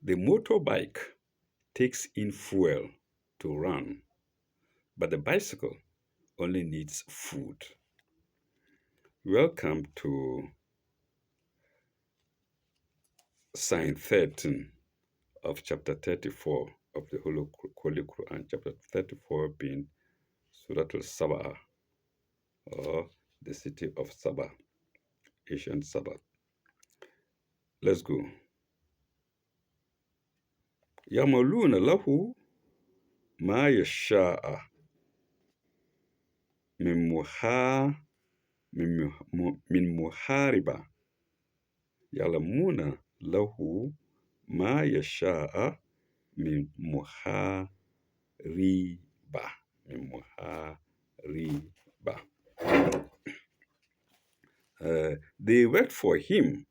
The motorbike takes in fuel to run, but the bicycle only needs food. Welcome to sign 13 of chapter 34 of the Holy Quran, chapter 34 being Surat al-Sabah, or the city of Sabah, ancient Sabah. Let's go. يَعْمَلُونَ لَهُ مَا يَشَاءَ من محاربة يعلمون له ما يشاء من محاربة من محاربة. They worked for him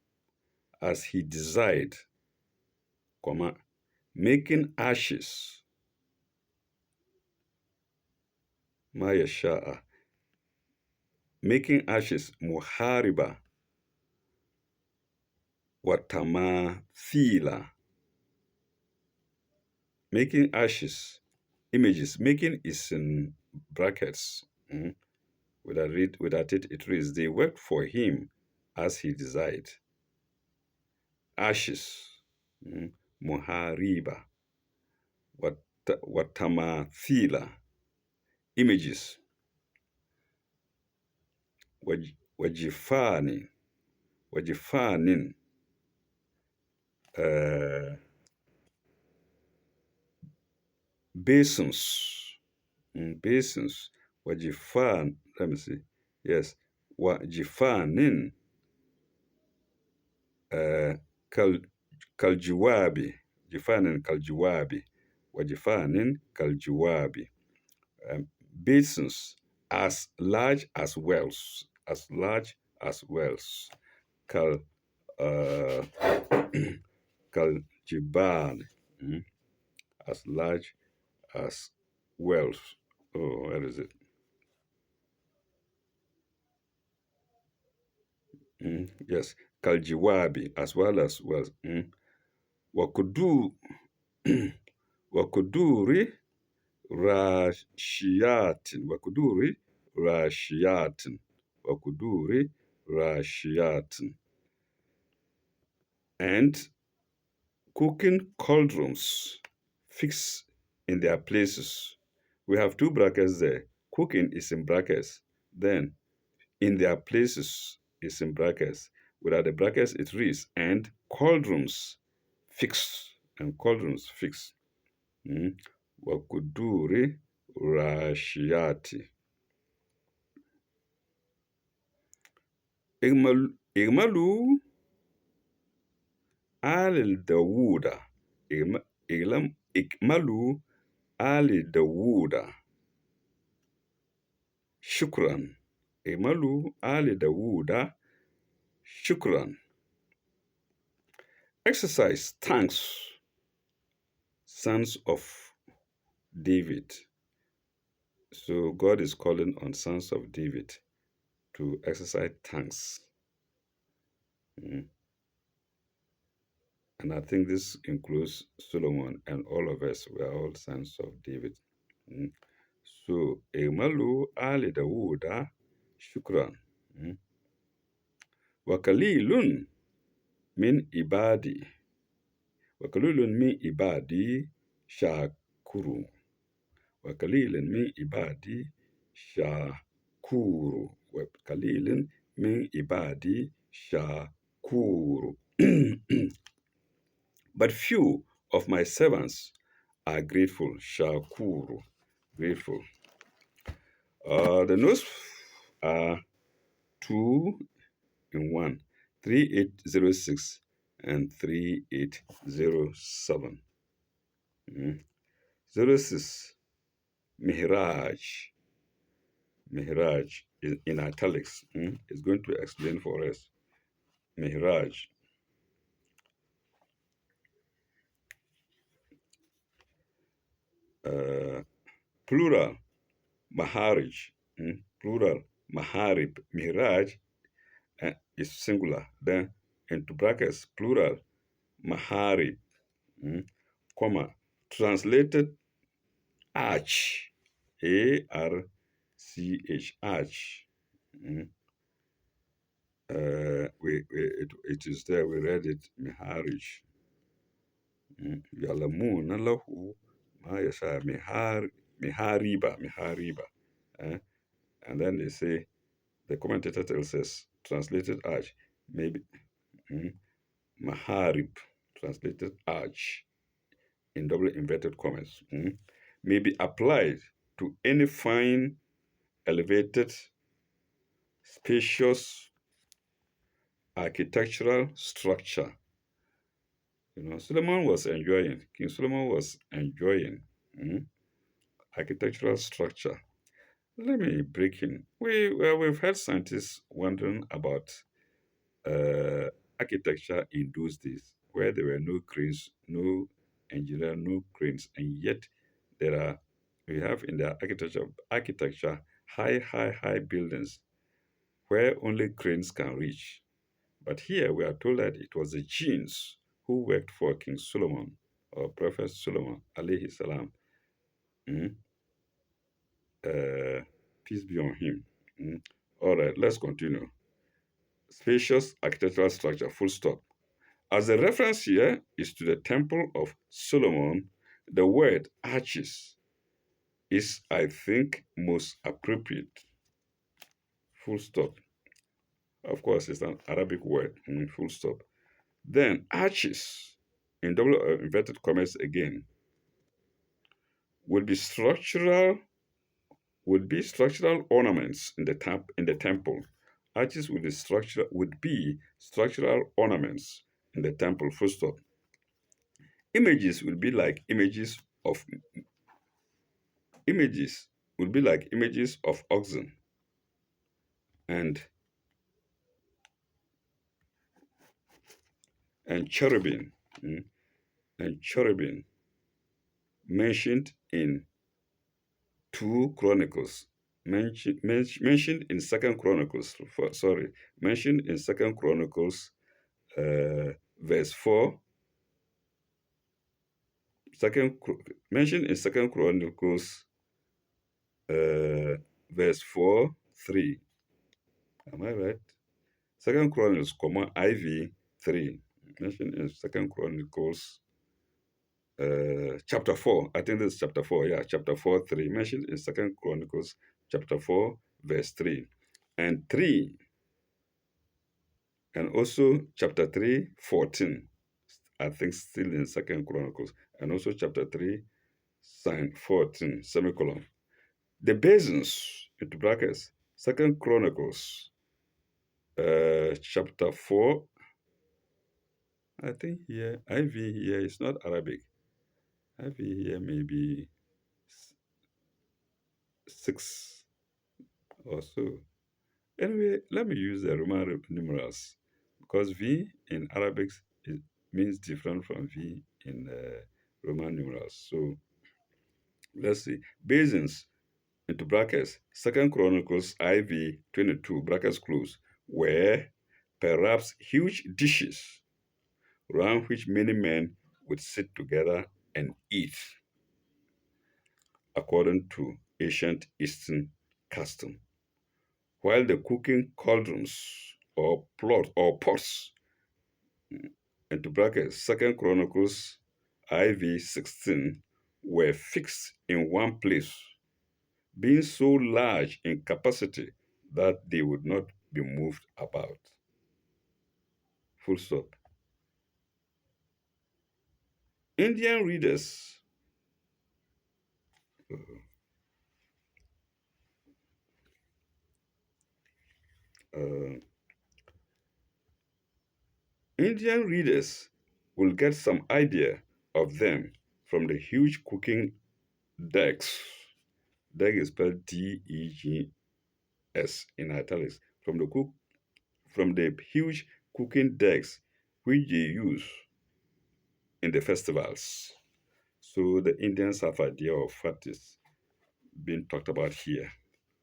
as he desired, comma, making ashes ما يشاء, making ashes محاربة وتماثيل, making ashes images. Making is in brackets. Without it, it reads, they worked for him as he desired. Ashes, muhariba, watamathila, images, wajifani, wajifanin, basins, basins, wajifan, let me see, yes, wajifanin, kaljiwabi, jifanin kaljiwabi, wajifanin kaljiwabi, basins as large as wells, kal kaljibal, as large as wells. Oh, where is it? Yes, kaljiwabi, as well as wells. Wakudu wakuduri rashiyatin, wakuduri rashiyatin, and cooking cauldrons fixed in their places. We have two brackets there. Cooking is in brackets. Then in their places is in brackets. Without the brackets, it reads, and cauldrons fixed. And cauldrons fixed. Wakuduri rashiati. Igmalu al Dawuda. Ikmalu al Dawuda. Shukran. Igmalu al Dawuda. Shukran. Exercise thanks, sons of David. So God is calling on sons of David to exercise thanks. And I think this includes Solomon and all of us. We are all sons of David. So, Emalu Ali Dawuda Shukran. Wakalilun min ibadi. Wakalilun min ibadi shakuru. Wakalilun min ibadi shakuru. Wakalilun min ibadi shakuru. But few of my servants are grateful. Shakuru, grateful. The notes are 2 in 1, 3806 and 3807. 06, Mihraj. Mihraj is in italics. Is going to explain for us. Mihraj. Plural, Maharij. Plural, Maharib. Mihraj is singular. Then into brackets, plural, Maharib. mm, comma, translated arch, arch. Mm. It is there. We read it. Miharish. Yalamu nalahu mayasha mihariba. Eh? And then they say the commentator tells us translated arch, maybe mm, maharib, translated arch in double inverted commas, may be applied to any fine, elevated, spacious architectural structure. King Solomon was enjoying mm, architectural structure. Let me break in. We've had scientists wondering about uh, architecture in those days, where there were no cranes, no engineer, no cranes, and yet there are we have in the architecture high buildings where only cranes can reach. But here we are told that it was the genes who worked for King Solomon or Prophet Solomon, alayhi salam. Mm, uh, Peace be on him. Mm. All right, let's continue. Spacious architectural structure, full stop. As the reference here is to the Temple of Solomon, the word arches is, I think, most appropriate. Full stop. Of course, it's an Arabic word, full stop. Then arches, in double inverted commas again, would be structural ornaments in the temple. Arches would be structural ornaments in the temple. Full stop. Images will be like images images of oxen and and cherubim mm, and cherubim mentioned in two chronicles mentioned in second chronicles sorry mentioned in second chronicles verse 4 mentioned in second chronicles uh, verse 4 3. Am I right? Second chronicles comma iv 3 mentioned in second chronicles chapter 4. I think this is chapter 4. Yeah, chapter 4 3 mentioned in second chronicles chapter 4 verse 3 and 3, and also chapter 3 14. I think still in second chronicles, and also chapter 3 sign 14 semicolon. The basins into brackets second chronicles chapter 4. I think here iv here is not Arabic. Iv here maybe 6 or so. Anyway, let me use the Roman numerals because V in Arabic means different from V in Roman numerals. So let's see. Basins into brackets, Second Chronicles IV 22 brackets close, were perhaps huge dishes around which many men would sit together and eat, according to ancient Eastern custom. While the cooking cauldrons or pots into brackets, Second Chronicles IV 16 were fixed in one place, being so large in capacity that they would not be moved about. Full stop. Indian readers, uh, Indian readers will get some idea of them from the huge cooking decks. Deck is spelled DEGS in italics. From the huge cooking decks which they use in the festivals. So the Indians have idea of what is being talked about here,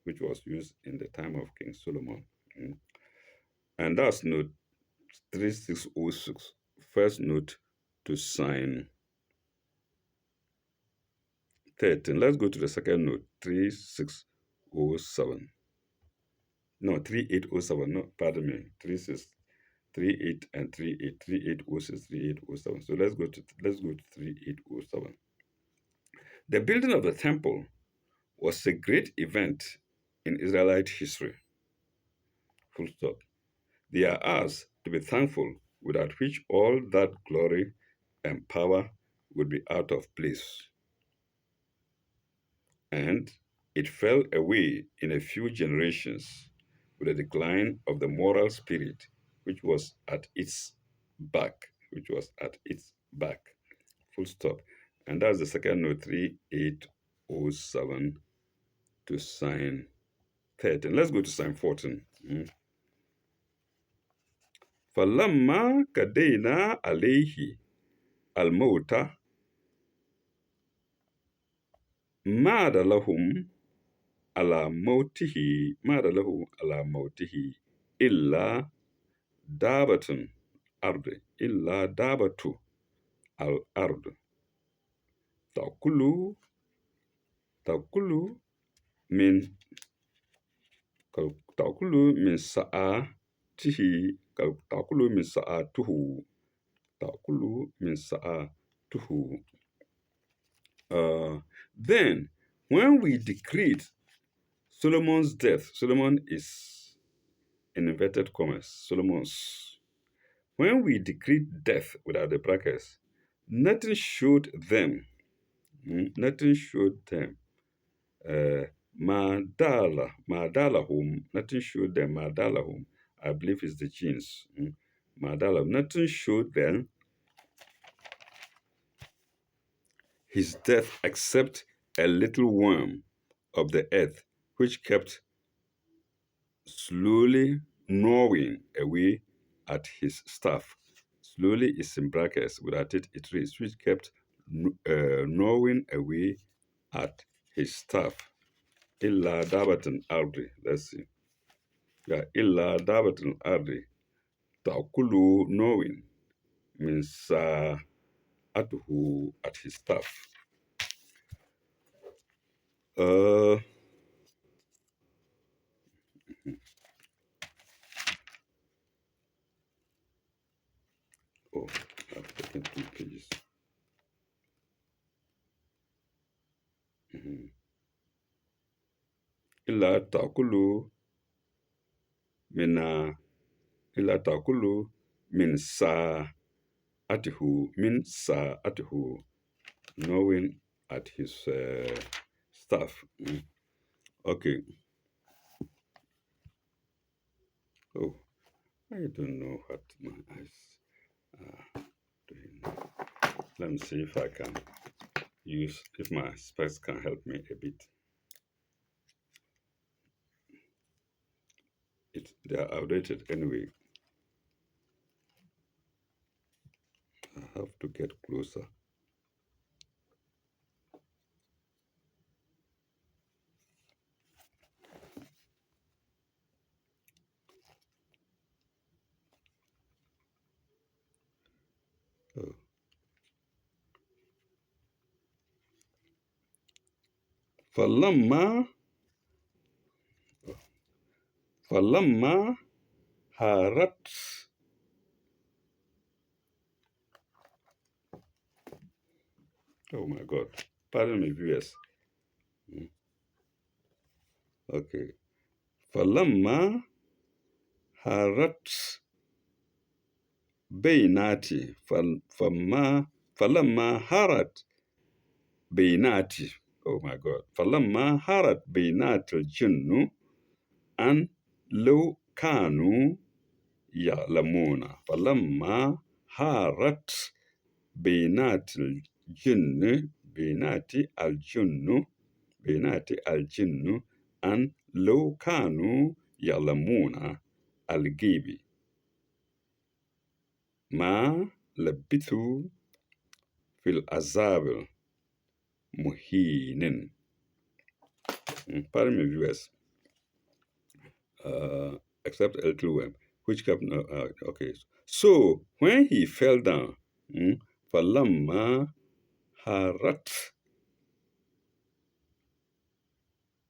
which was used in the time of King Solomon. Mm. And that's note 3606, first note to sign. 13. Let's go to the second note, 3607. No, 3807. No, pardon me. 36, 38 and 38, 3806, 3807. So let's go to 3807. The building of the temple was a great event in Israelite history. Full stop. They are ours to be thankful, without which all that glory and power would be out of place. And it fell away in a few generations with the decline of the moral spirit which was at its back, full stop. And that's the second note, 3807 to sign 13. Let's go to sign 14. فلما قضينا عليه الموت ماد لهم على موته ماد له على موته إلا دابة الأرض الأرض تأكل تأكل من تأكل من ساعته تأكل من ساعته تأكل من ساعته. Then, when we decreed Solomon's death, Solomon is in inverted commas, Solomon's. When we decreed death without the brackets, nothing showed them. Nothing showed them. Madalahum. Nothing showed them. Madalahum. I believe is the genes. Madalahum. Nothing showed them his death except a little worm of the earth, which kept slowly gnawing away at his staff. Slowly is in brackets, without it, it reads, which kept gnawing away at his staff. Illa dabatan ardi. Let's see. Yeah, illa dabatan ardi. Ta'kulu gnawing means atuhu at his staff. Uh, oh, I've taken 2 pages. Illa ta'kulu mina illa ta'kulu min atihu, knowing at his staff. Okay. Oh, I don't know what my eyes are doing. Let me see if I can if my specs can help me a bit. They are outdated anyway. I have to get closer. Oh. فلما فلما هارت oh my god, pardon me viewers. Okay. فلما هارت بيناتي فلما هارت بيناتي oh my god فلما هارت بينات الجن أن لو كانوا يعلمون فلما هارت بينات الجن بينات الجن أن لو كانوا يعلمون الغيب ما لبثوا في العذاب المهين. Pardon me, viewers. Except a little worm, which kept okay. So when he fell down, falamma harat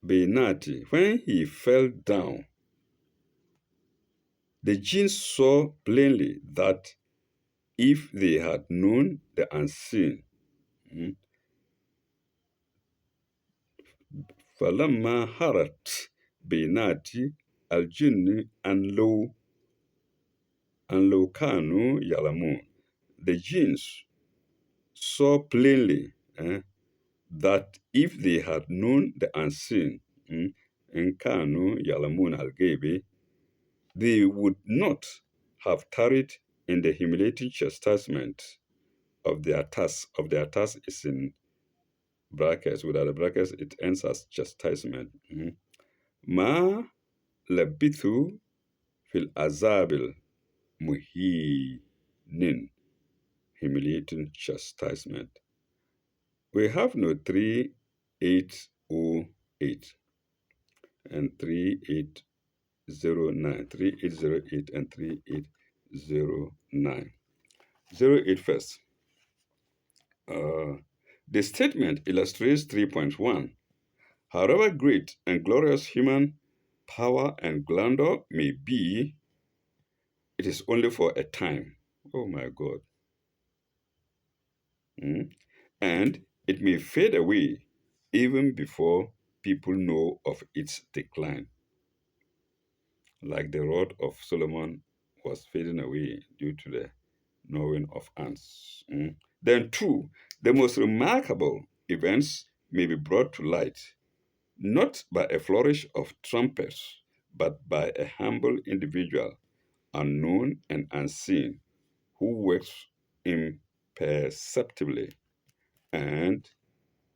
Benati, when he fell down, the Jews saw plainly that if they had known the unseen, mm, فلما هرت بينات الجن أن لو كانوا يعلمون. The Jews saw plainly that if they had known the unseen, إن كانوا يعلمون الغيب, they would not have tarried in the humiliating chastisement of their task. Of their task is in brackets. Without the brackets, it ends as chastisement. ما لبثوا في العذاب المهين, humiliating chastisement. We have no 3808 and 3809, 3808 and 3809. 08 first. The statement illustrates 3.1. However great and glorious human power and grandeur may be, it is only for a time. Oh my God. And it may fade away even before people know of its decline. Like the rod of Solomon was fading away due to the knowing of ants. Then, two, the most remarkable events may be brought to light not by a flourish of trumpets, but by a humble individual, unknown and unseen, who works imperceptibly and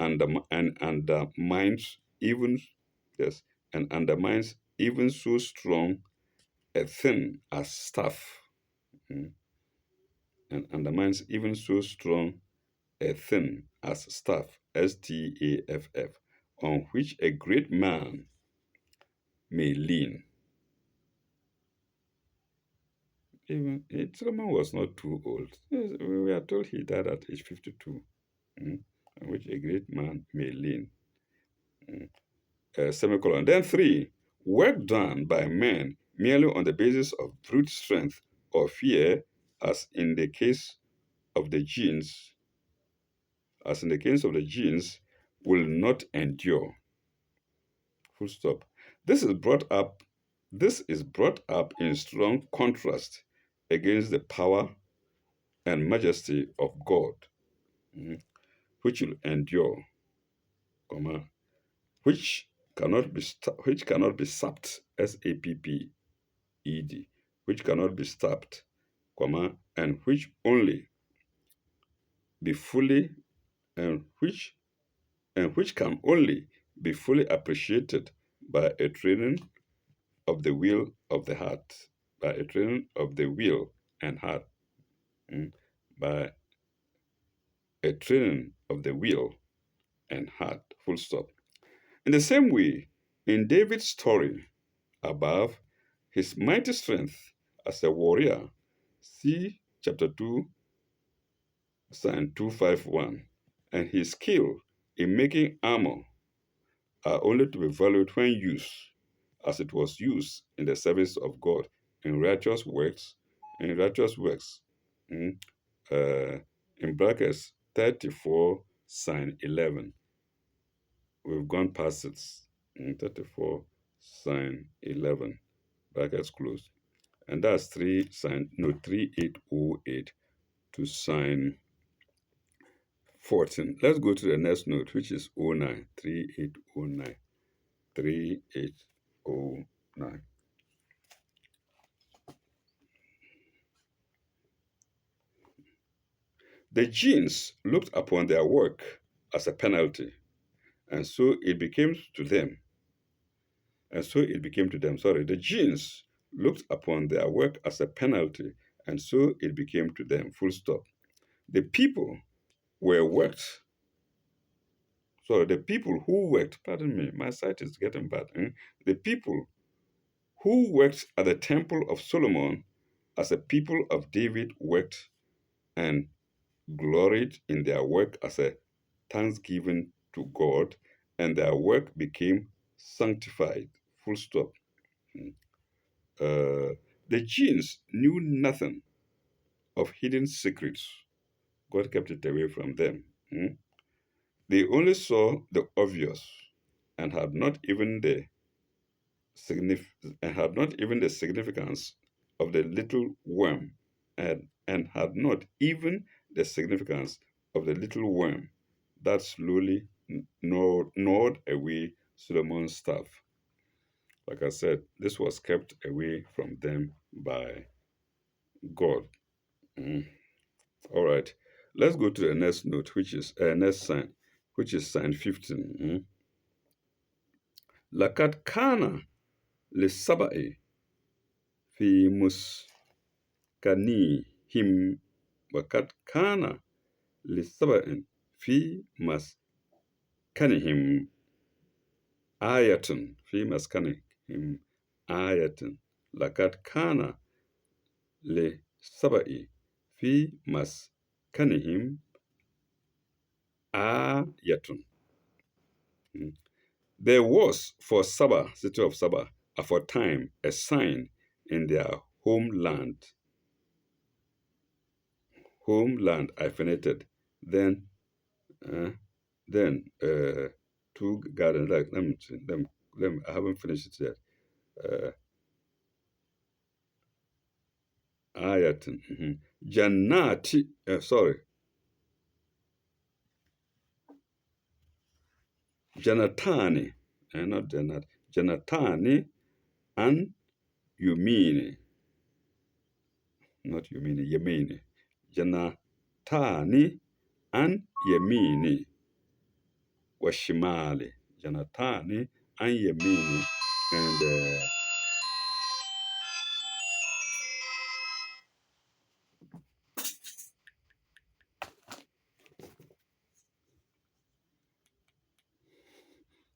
undermines even yes, and undermines even so strong a thing as staff, mm, and undermines even so strong a thing as staff, staff, on which a great man may lean. Even Solomon was not too old. Yes, we were told he died at age 52, on which a great man may lean. Semicolon. Then three, work done by men merely on the basis of brute strength or fear, as in the case of the genes, will not endure. Full stop. This is brought up. This is brought up in strong contrast against the power and majesty of God, which will endure, which cannot be sapped, sapped, which cannot be stopped, and which only be fully and which can only be fully appreciated by a training of the will of the heart, by a training of the will and heart, by a training of the will and heart. Full stop. In the same way, in David's story above, his mighty strength as a warrior, see chapter 2, Psalm 251, and his skill in making armor are only to be valued when used, as it was used in the service of God in righteous works, mm, uh, in brackets 34, sign 11. We've gone past it. 34, sign 11, brackets closed. And that's 3808 to sign 14. Let's go to the next note, which is 09, 3809. 3809. The Jews looked upon their work as a penalty, and so it became to them. Sorry, the Jews looked upon their work as a penalty, and so it became to them. Full stop. The people were worked. Sorry, the people who worked, pardon me, my sight is getting bad. The people who worked at the temple of Solomon as a people of David worked and gloried in their work as a thanksgiving to God, and their work became sanctified. Full stop. Mm. The genes knew nothing of hidden secrets. God kept it away from them. Mm. They only saw the obvious and had not even the significance of the little worm, and had not even the significance of the little worm that slowly gnawed away Solomon's staff. Like I said, this was kept away from them by God. Mm. All right, let's go to the next note, which is next sign, which is sign 15. Mm. لقد كان للسبع في مسكنهم وقد كان للسبع في مسكنهم آية في مسكنهم آية لقد كان للسبع في مسكنهم آية. There was for Saba, city of Saba, for time a sign in their homeland. Homeland hyphenated. Then, uh, then two gardens. Like let me, I haven't finished it yet. Ayatin. Jannati. Sorry, Janatani. Not Jannat. Janatani and Yumini. Not Yumini. Yemini. Janatani and Yemini. Washimali. Janatani and Yemini. And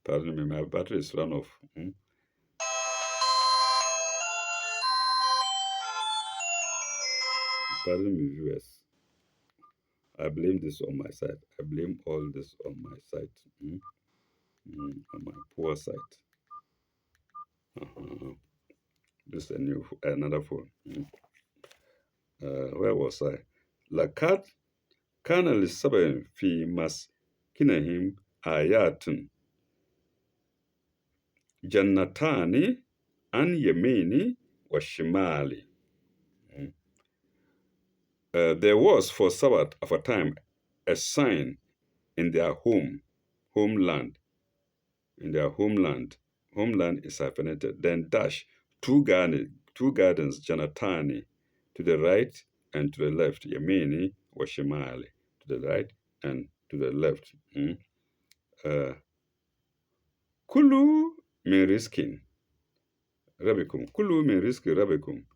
pardon me, my battery is run off. Pardon me, viewers. I blame this on my side. I blame all this on my side. On my poor side. Uh-huh. This is another phone. Where was I? لقد كان للسبع في مسكنهم آيات جنتان عن يمين وشمال. There was for Sabbath of a time a sign in their homeland. In their homeland, homeland is hyphenated. Then dash two gardens, Janatani, to the right and to the left, Yemeni or Shemali, to the right and to the left. Kulu min riskin rabikum. Kulu min riskin rabikum.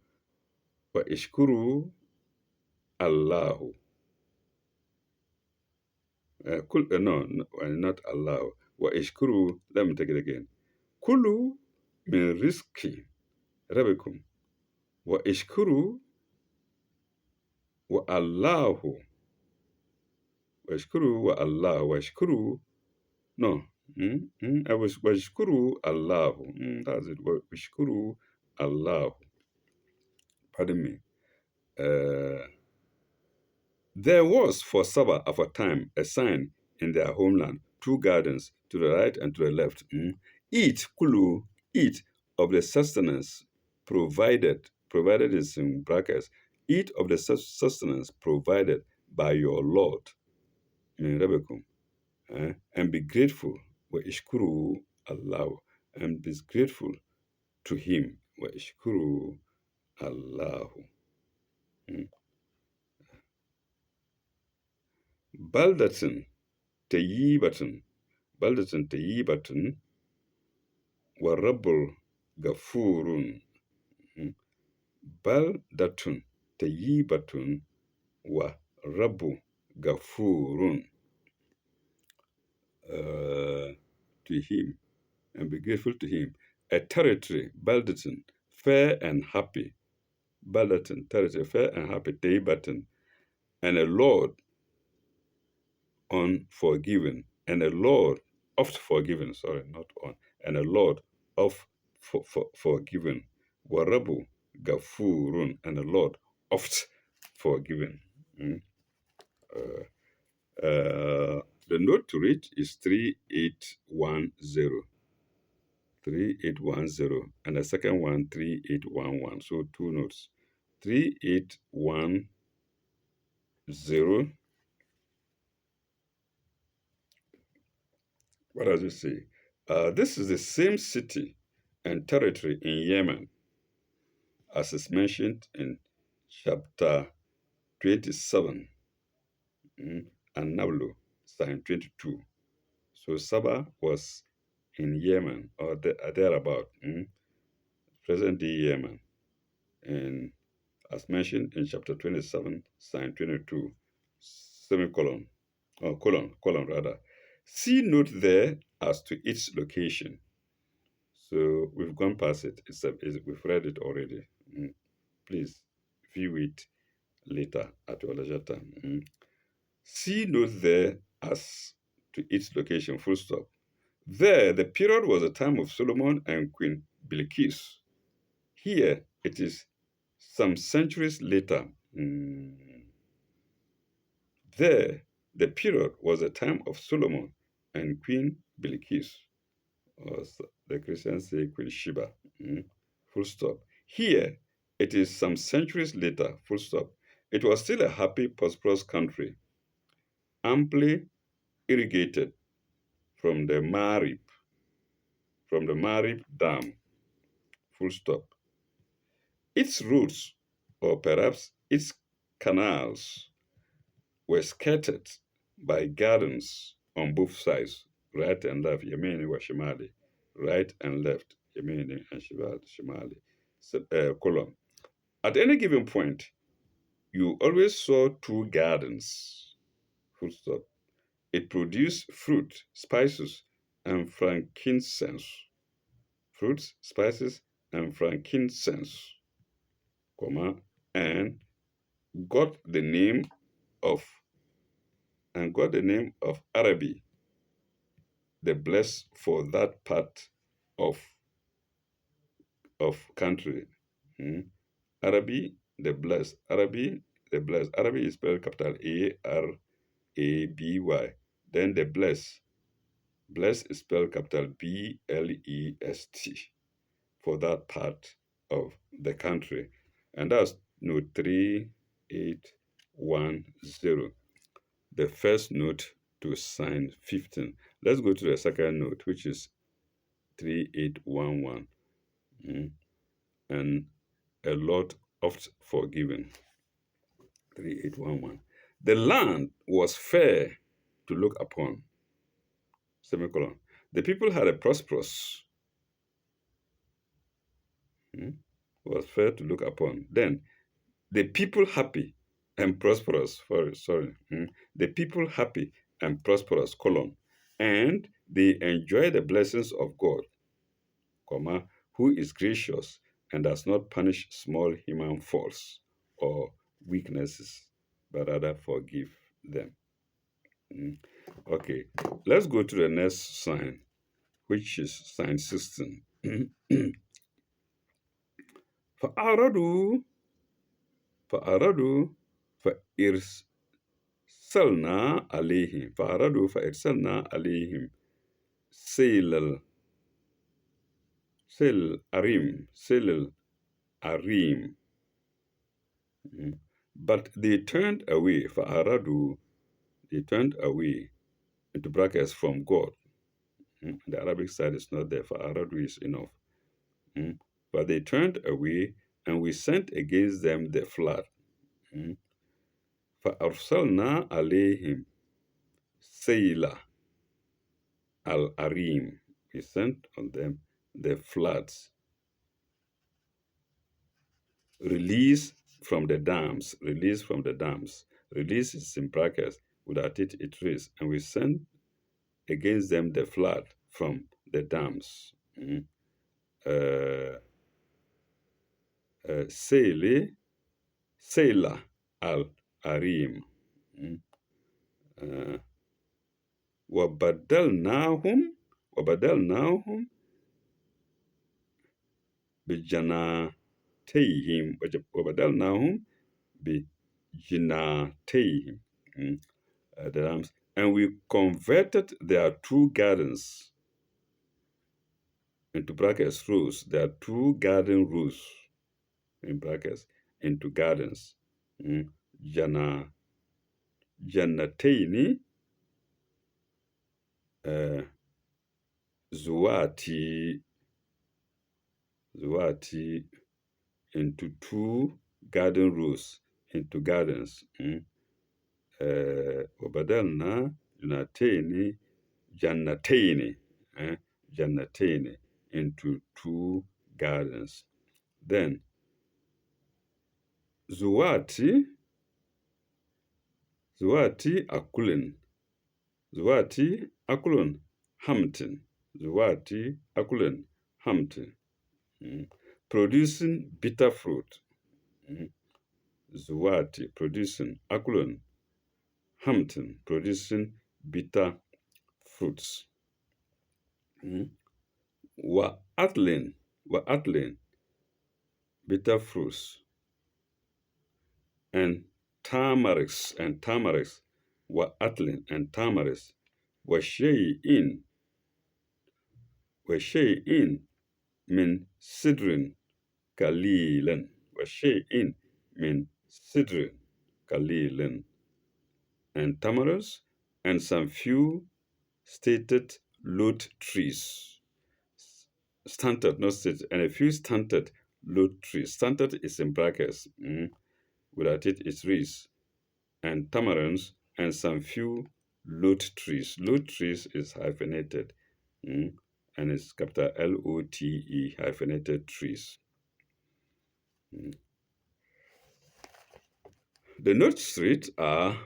Wa ishkuru Allahu. Not Allah. Wa ishkuru. Let me take it again. Kulu min riski rabikum. Wa ishkuru wa Allahu. Wa ishkuru wa Allah. Wa ishkuru. No. I was wa ishkuru Allahu. That's it. Wa ishkuru Allahu. Pardon me. There was for Saba of a time a sign in their homeland, two gardens to the right and to the left. Eat, kulu, eat of the sustenance provided is in brackets, eat of the sustenance provided by your Lord, and be grateful, wa ishkuru Allah, and be grateful to Him, wa ishkuru Allah. Baldatin tayyibatin, baldatin tayyibatin, wa rabbul gafurun. Baldatun tayyibatun wa rabbu gafurun. To Him, and be grateful to Him. A territory, baldatin, fair and happy. Baldatin, territory, fair and happy. Tayyibatin, and a Lord unforgiven, and a Lord oft forgiven. Sorry, not on. and a Lord of forgiving. Warabu, Gafurun, and a Lord oft forgiven. Mm. The note to reach is 3810. 3810, and the second one 3811. So two notes. 3810. What does it say? This is the same city and territory in Yemen as is mentioned in chapter 27, and Nablu, Psalm 22. So Saba was in Yemen or thereabout, present day Yemen, and as mentioned in chapter 27, Psalm 22, semicolon, or colon rather. See note there as to its location. So we've gone past it. We've read it already. Please view it later at your leisure time. See note there as to its location, full stop. There, the period was the time of Solomon and Queen Bilqis. Here, it is some centuries later. There, the period was the time of Solomon and Queen Bilqis, or the Christians say Queen Sheba. Full stop. Here, it is some centuries later. Full stop. It was still a happy, prosperous country, amply irrigated from the Marib Dam. Full stop. Its routes, or perhaps its canals, were skirted by gardens on both sides, right and left, Yemeni wa Shimali, right and left, Yemeni and Shimali, column. At any given point, you always saw two gardens, full stop. It produced fruit, spices, and frankincense. Fruits, spices, and frankincense, comma, and got the name of Arabi, the blessed for that part of country. Arabi, the blessed. Arabi, the blessed. Arabi is spelled capital Araby. Then the blessed. Blessed is spelled capital Blest for that part of the country. And that's note 3810. The first note to sign 15. Let's go to the second note, which is 3811. And a lot oft forgiven. 3811. The land was fair to look upon. Semicolon. The people had a prosperous. Was fair to look upon. Then the people happy and prosperous. Sorry. The people happy and prosperous, colon. And they enjoy the blessings of God, comma, who is gracious and does not punish small human faults or weaknesses, but rather forgive them. Okay, let's go to the next sign, which is sign 16. فأعرضوا فأعرضوا فأرسلنا عليهم سيل العريم. But they turned away, they turned away, into brackets, from God. The Arabic side is not there, فأرادوا is enough. But they turned away, and we sent against them the flood. فأرسلنا عليهم سيل العريم. We sent on them the floods. Release from the dams. Release is in brackets. Without it, it reads. And we sent against them the flood from the dams. Seila al-Arim. وبدلناهم بجناتيهم وبدلناهم بجناتيهم. The rams, and we converted their two gardens into brackets rows. There are two garden rows in brackets into gardens. Mm. Jana Janataini uh, Zuati Zuati into two garden rows into gardens. وبدلنا جنتين جنتين into two gardens. Then Zuati Akulin Zuati Akulun Hampton Zuati Akulun Hampton. Producing bitter fruit. Zuati producing Akulun Hampton producing bitter fruits. Wa Atlin bitter fruits. And tamarix Wa Atlin and tamarix وشيء وشيء من سدر قليلا وشيء من سدر قليلا. And tamarinds and some few stated loot trees. Stunted, not stated, and a few stunted loot trees. Stunted is in brackets. Without it, it's trees. And tamarinds and some few loot trees. Loot trees is hyphenated. And it's capital LOTE, hyphenated trees. The note streets are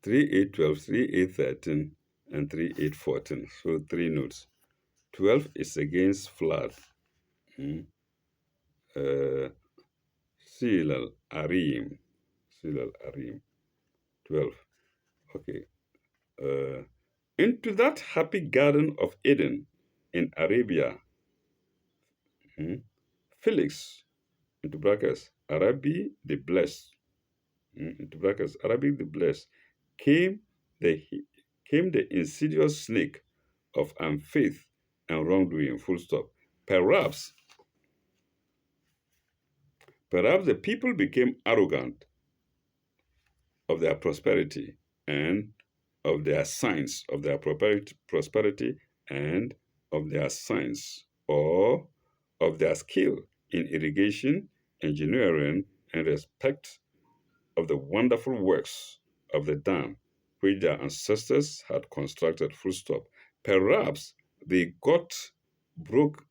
3812, 3813, and 3814. So 3 notes. 12 is against flat. Silal Arim. Silal Arim. 12. Okay. Into that happy garden of Eden in Arabia, Felix, into brackets, Arabi the blessed, into brackets, Arabic the blessed, came the came the insidious snake of unfaith and wrongdoing, full stop. Perhaps the people became arrogant of their prosperity and of their signs, of their prosperity and of their signs, or of their skill in irrigation, engineering, and respect of the wonderful works of the dam which their ancestors had constructed, full stop. Perhaps they got broke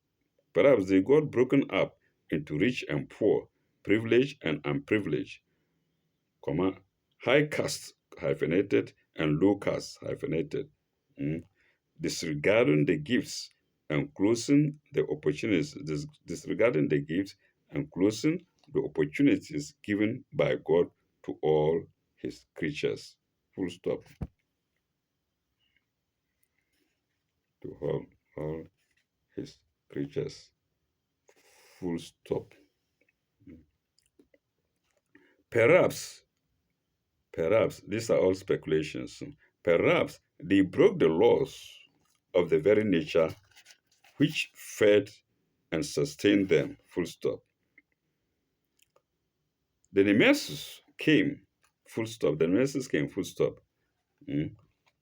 Perhaps they got broken up into rich and poor, privileged and unprivileged, comma, high caste hyphenated and low caste hyphenated, disregarding the gifts and closing the opportunities, disregarding the gifts and closing the opportunities given by God to all his creatures. Full stop. To all his creatures. Full stop. Perhaps these are all speculations. Perhaps they broke the laws of the very nature which fed and sustained them. Full stop. The Nemesis came. Full stop. The Nemesis came. Full stop.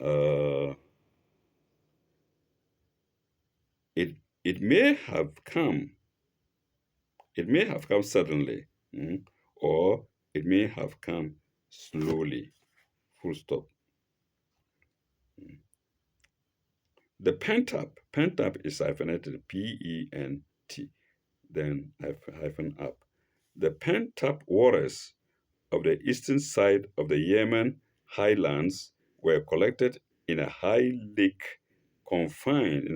Uh, it it may have come. It may have come suddenly, or it may have come slowly. Full stop. The Pentap is hyphenated P-E-N-T, then hyphen up. The Pentap waters of the eastern side of the Yemen highlands were collected in a high lake confined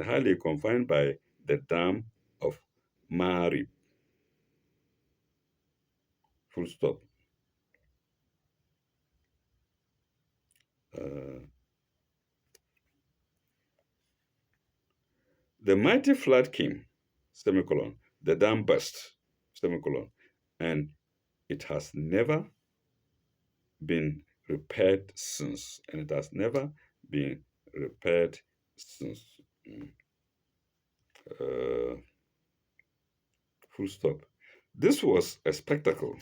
by the dam of Marib. Full stop. Uh, the mighty flood came, semicolon. The dam burst, semicolon. And it has never been repaired since. And it has never been repaired since. Mm. Uh, Full stop. This was a spectacle.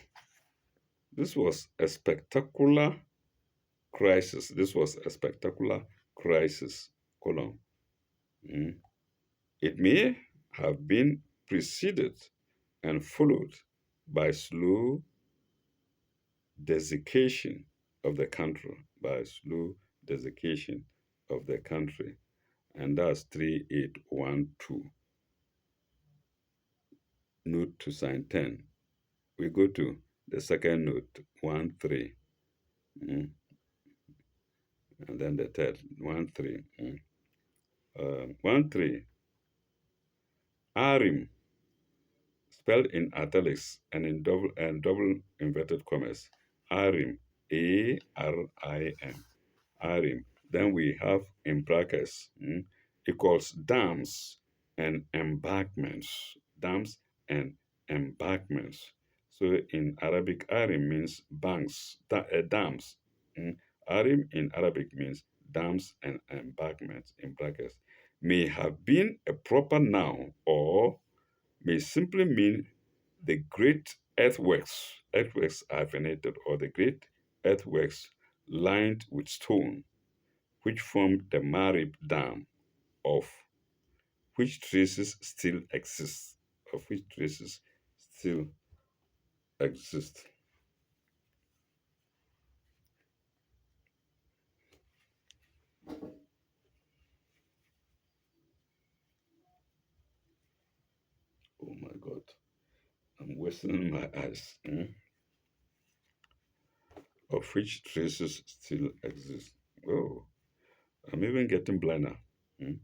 This was a spectacular crisis. This was a spectacular crisis. Colon. Mm. It may have been preceded and followed by slow desiccation of the country, by slow desiccation of the country. And that's 3812. Note to sign 10. We go to the second note, 1 3. Mm. And then the third, 1 3. 1 3. Arim, spelled in italics and double inverted commas. Arim, ARIM. Arim. Then we have in brackets equals dams and embankments. Dams and embankments. So in Arabic, Arim means banks, dams. Arim in Arabic means dams and embankments in brackets. May have been a proper noun or may simply mean the great earthworks hyphenated, or the great earthworks lined with stone, which formed the Marib Dam, of which traces still exist. Of which traces still exist. Oh my God, I'm wasting my eyes. Of which traces still exist. Oh, I'm even getting blinder. Mm.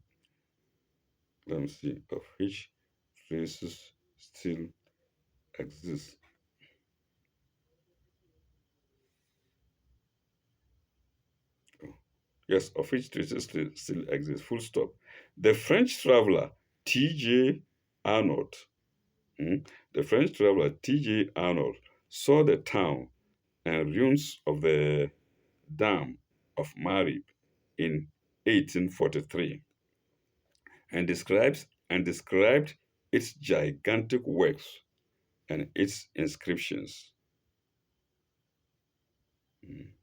Let me see. Of which traces still exist. Oh. Yes, of which traces still exist. Full stop. The French traveler T.J. Arnold, the French traveler T.J. Arnold saw the town and ruins of the Dam of Marib in 1843 and described its gigantic works and its inscriptions. Mm.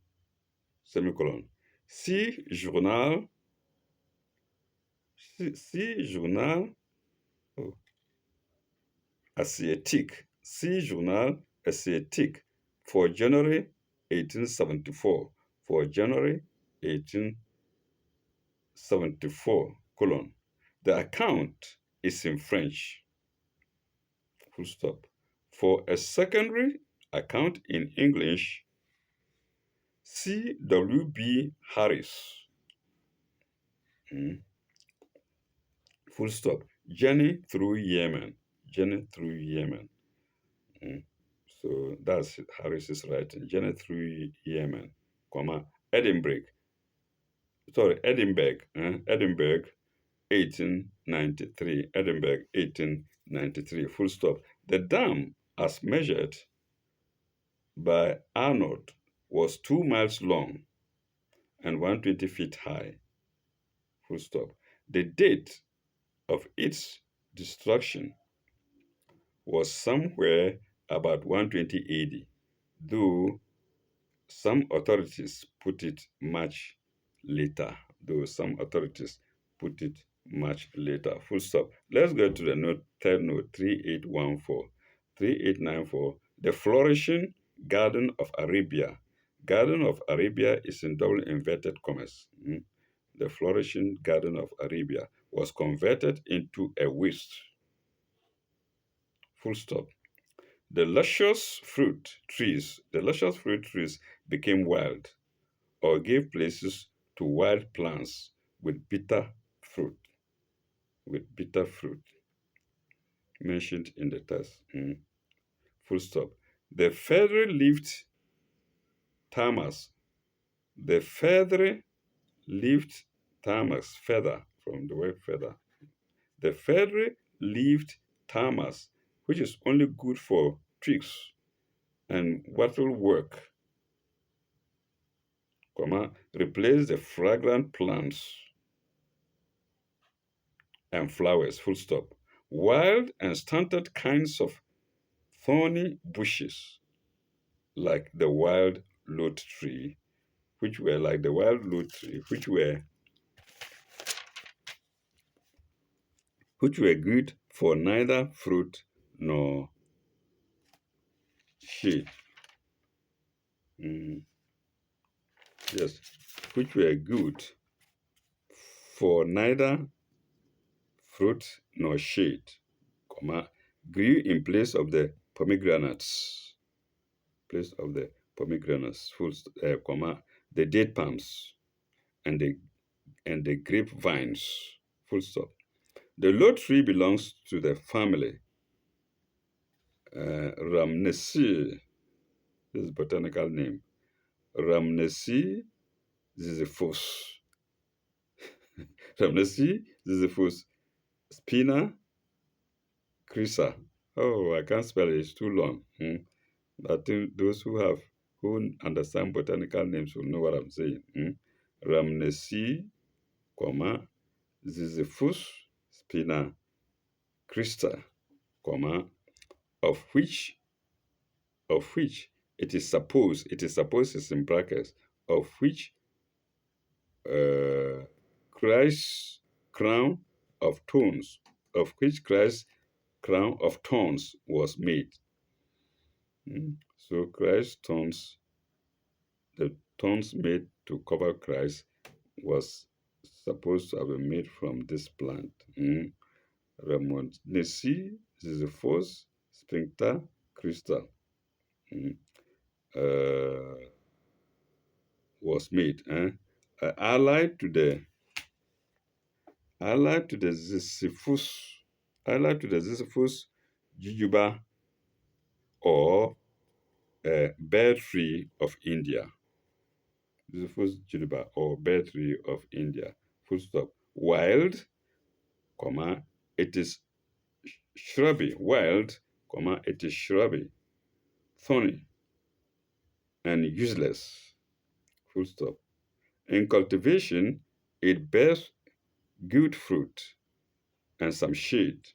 Semicolon. See journal. See journal. Oh, Asiatique. See journal Asiatique for January 1874. For January 1874, colon. The account is in French. Full stop. For a secondary account in English, see W.B. Harris. Mm. Full stop. Journey through Yemen. Journey through Yemen. Mm. So that's Harris's writing. Journey through Yemen, comma, Edinburgh. Sorry, Edinburgh. Edinburgh, 1893. Edinburgh, 1893. Full stop. The dam, as measured by Arnold, was 2 miles long and 120 feet high. Full stop. The date of its destruction was somewhere about 120 AD, though some authorities put it much later. Though some authorities put it much later. Full stop. Let's go to the third note, 3814. 3894. The flourishing Garden of Arabia. Garden of Arabia is in double inverted commas. The flourishing Garden of Arabia was converted into a waste. Full stop. The luscious fruit trees became wild, or gave places to wild plants with fruit, with bitter fruit mentioned in the text. Full stop. The feathery-leaved tamas, the feathery-leaved tamas, feather from the word feather. The feathery-leaved tamas, which is only good for tricks and wattle work, replace the fragrant plants and flowers, full stop. Wild and stunted kinds of thorny bushes, like the wild lote tree, which were like the wild lote tree, which were good for neither fruit nor shade. Mm, yes, which were good for neither fruit nor shade, grew in place of the pomegranates, the date palms and the grapevines, full stop. The low tree belongs to the family Rhamnaceae. This is botanical name. Rhamnaceae ziziphus. Rhamnaceae ziziphus. Spina crisa. Oh, I can't spell it. It's too long. I think those who understand botanical names will know what I'm saying. Rhamnaceae, ziziphus spina crista, of which it is supposed is in brackets, of which uh, Christ's crown of thorns was made. So Christ's thorns, the thorns made to cover Christ, was supposed to have been made from this plant. Ramonesi Ziziphus sphincter crystal mm, uh, was made. Allied to the Ziziphus, jujuba, or bear tree of India. Ziziphus jujuba or bear tree of India. Full stop. Wild, it is shrubby. Wild, it is shrubby, thorny, and useless. Full stop. In cultivation, it bears good fruit and some shade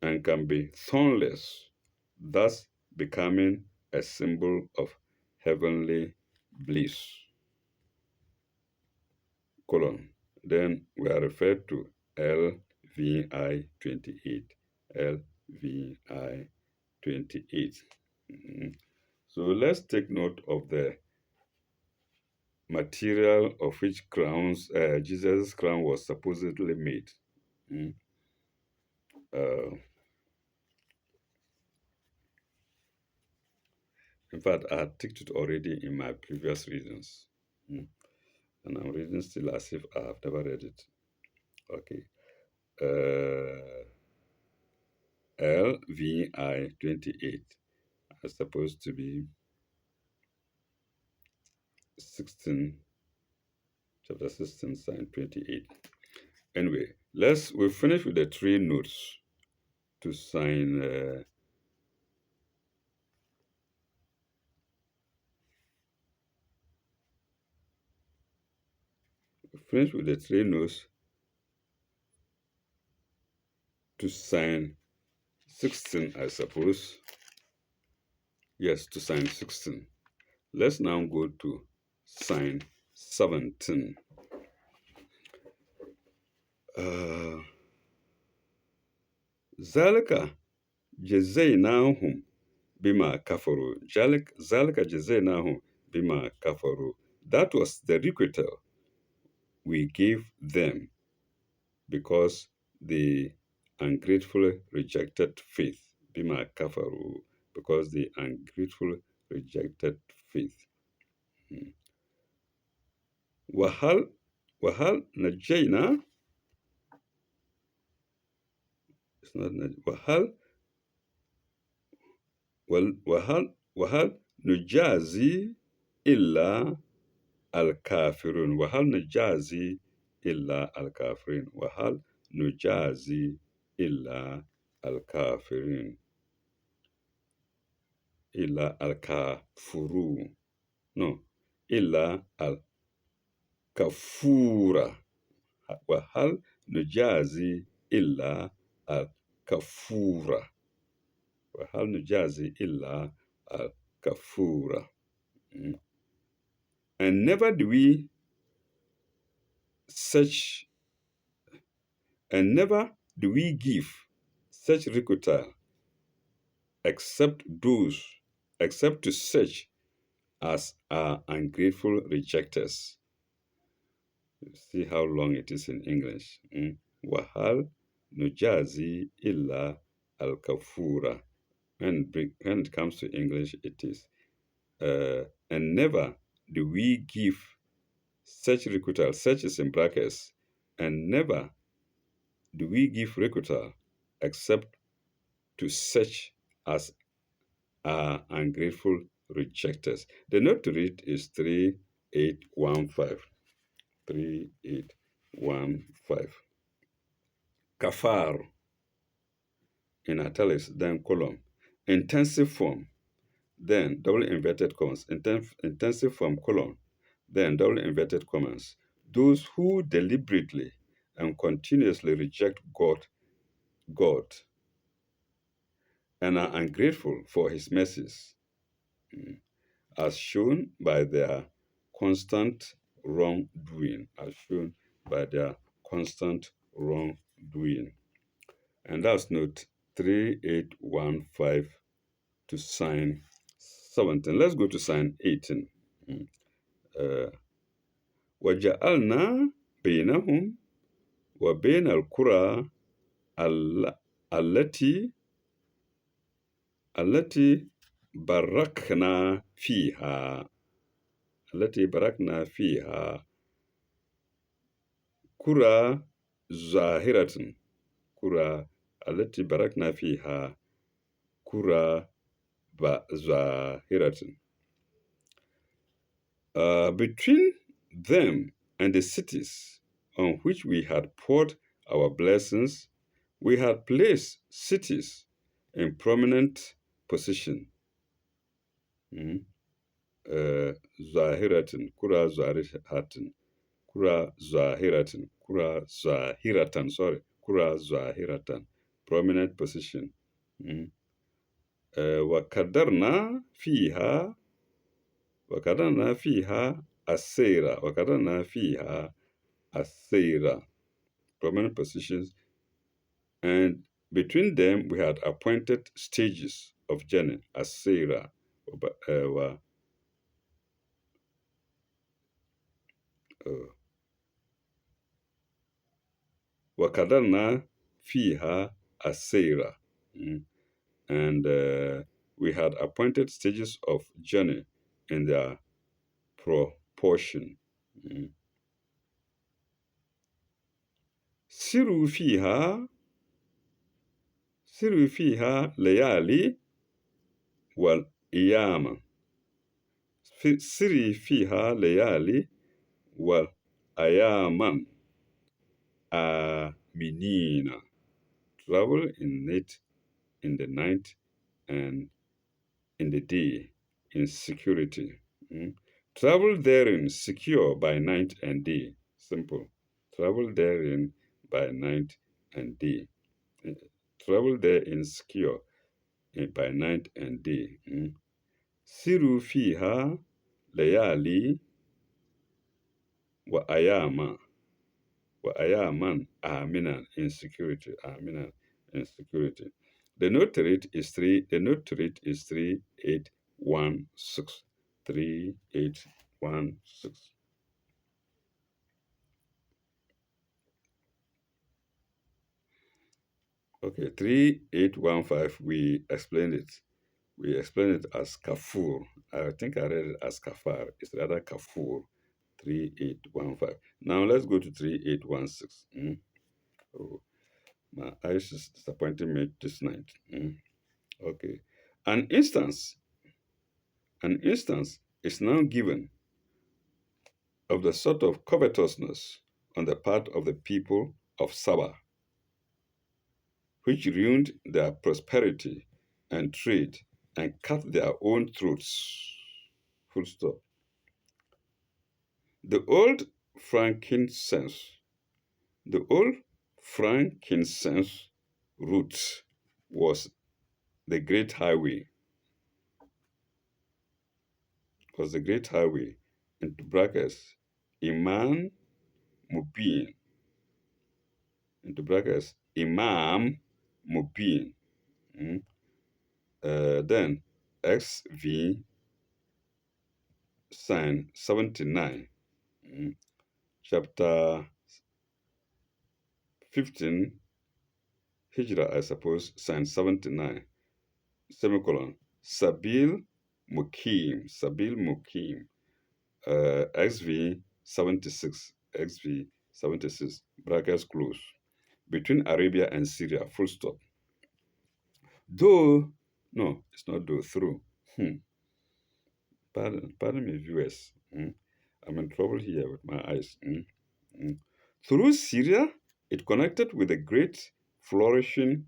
and can be thornless, thus becoming a symbol of heavenly bliss. Colon. Then we are referred to LVI 28. LVI 28. So let's take note of the material of which Jesus' crown was supposedly made. Mm. Uh, in fact, I had ticked it already in my previous readings. Mm. And I'm reading still as if I have never read it. Okay. LVI 28 is supposed to be 16, chapter 16, sign 28. Anyway, we finish with the three notes to sign. Finish with the three notes to sign 16, I suppose. Yes, to sign 16. Let's now go to sign 17. Zalika jazainahum bima kafaru. Zalika jazainahum bima kafaru. That was the requital we gave them because they ungratefully rejected faith. Bima kafaru, because they ungratefully rejected faith. Wahal najayna. It's not wahal. Wahal nujazi illa al-kafirun. Wahal nujazi illa al-kafirun. Wahal nujazi illa al-kafirin, illa al-kafuru. No, illa al-kafura. وهل نجازي إلا الكفورة. وهل نجازي إلا الكفورة. Mm. And never do we such and never do we give such recruiter except to such as are ungrateful rejectors. See how long it is in English. Wahal nujazi illa al kafura. When it comes to English, it is and never do we give such recruiter, such is in brackets, and never do we give recruiter except to such as are ungrateful rejectors. The note to read is 3815. 3815. Kafar in italics, then column. Intensive form, then double inverted commas. Intensive form colon, then double inverted commas. Those who deliberately and continuously reject God, and are ungrateful for His mercies, as shown by their constant wrongdoing, And that's note 3815 to sign 17. Let's go to sign 18. وجعلنا بينهم وبين القرى التي التي باركنا فيها قرى ظاهرة قرى التي باركنا فيها قرى ظاهرة. Between them and the cities on which we had poured our blessings, we had placed cities in prominent position. Zahiratin, Kura Zahiratin, Kura Zahiratin, Kura Zahiratan, prominent position. وقدرنا فيها السيرة, prominent positions, and between them we had appointed stages of journey, السيرة. وقدرنا فيها السيرة. And we had appointed stages of journey in their proportion. سيروا فيها ليالي والأيام. سيري فيها ليالي والأيام آمنين. Travel in it in the night and in the day in security. Travel therein secure by night and day. Simple. Travel therein by night and day. Travel therein secure by night and day. Siru fiha layali wa ayaman aminan in security. Aminan in security. The note to it is 3816. 3816. Okay, 3815, we explained it. We explained it as kafur. I think I read it as kafar. It's rather kafur. 3815. Now let's go to 3816. Oh, my eyes is disappointing me this night. Okay. An instance is now given of the sort of covetousness on the part of the people of Sabah, which ruined their prosperity and trade and cut their own throats. Full stop. The old frankincense, the old frankincense route was the great highway, was the great highway, into brackets, Imam Mubin, into brackets, Imam Mubin. Mm. Then XV sign 79, chapter 15, Hijrah, I suppose, sign 79, semicolon, Sabil Mukim, XV 76, XV 76, brackets close, between Arabia and Syria, full stop. Though, no, it's not though, through. Hmm. Pardon me, viewers. I'm in trouble here with my eyes. Through Syria, it connected with the great flourishing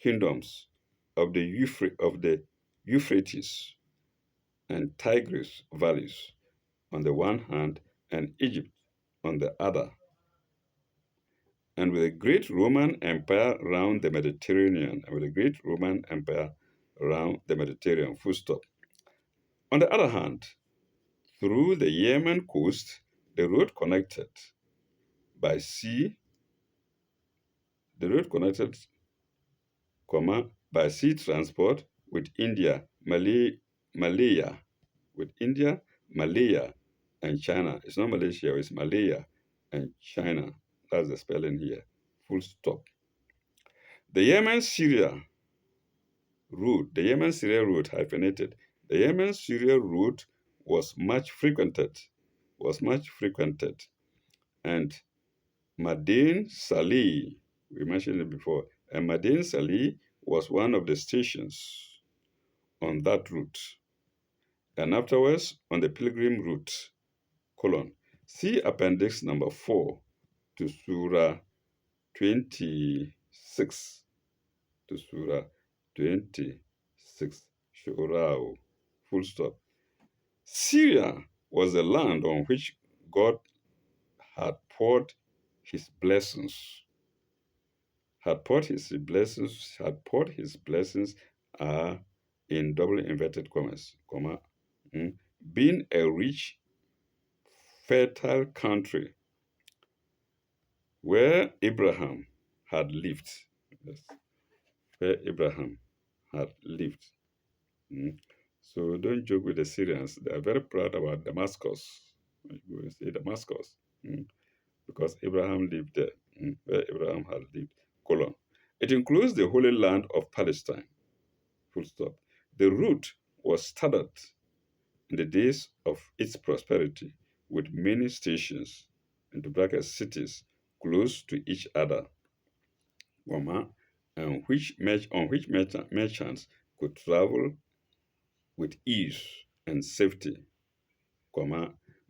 kingdoms of the Euphrates and Tigris valleys on the one hand, and Egypt on the other, and with a great Roman Empire around the Mediterranean, full stop. On the other hand, through the Yemen coast, the road connected by sea, the road connected, by sea transport with Malaya, with India, Malaya, and China. It's not Malaysia, it's Malaya and China. That's the spelling here. Full stop. The Yemen-Syria route hyphenated. The Yemen-Syria route was much frequented, and Madin Salih, we mentioned it before, and Madin Salih was one of the stations on that route, and afterwards on the pilgrim route, see appendix number 4 to Surah 26, to Surah 26, Shurao, full stop. Syria was the land on which God had poured his blessings, are in double inverted commas, being a rich, fertile country where Abraham had lived. Yes, where Abraham had lived. So don't joke with the Syrians. They are very proud about Damascus. You will say Damascus, because Abraham lived there, where Abraham had lived. It includes the Holy Land of Palestine. Full stop. The route was started in the days of its prosperity with many stations, into brackets cities, close to each other, and on which merchants could travel with ease and safety,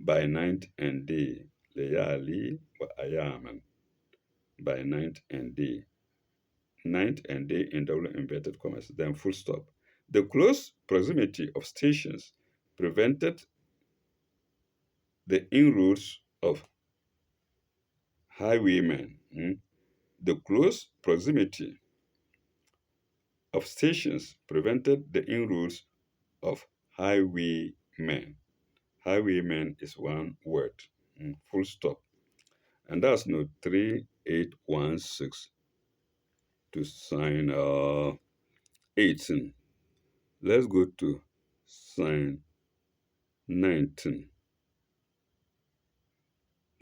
by night and day. Layali wa ayaman, by night and day. Night and day in double inverted commas, then full stop. The close proximity of stations prevented the inroads of highwaymen. The close proximity of stations prevented the inroads of highwaymen. Highwaymen is one word, full stop. And that's note 3816 to sign 18. Let's go to sign 19.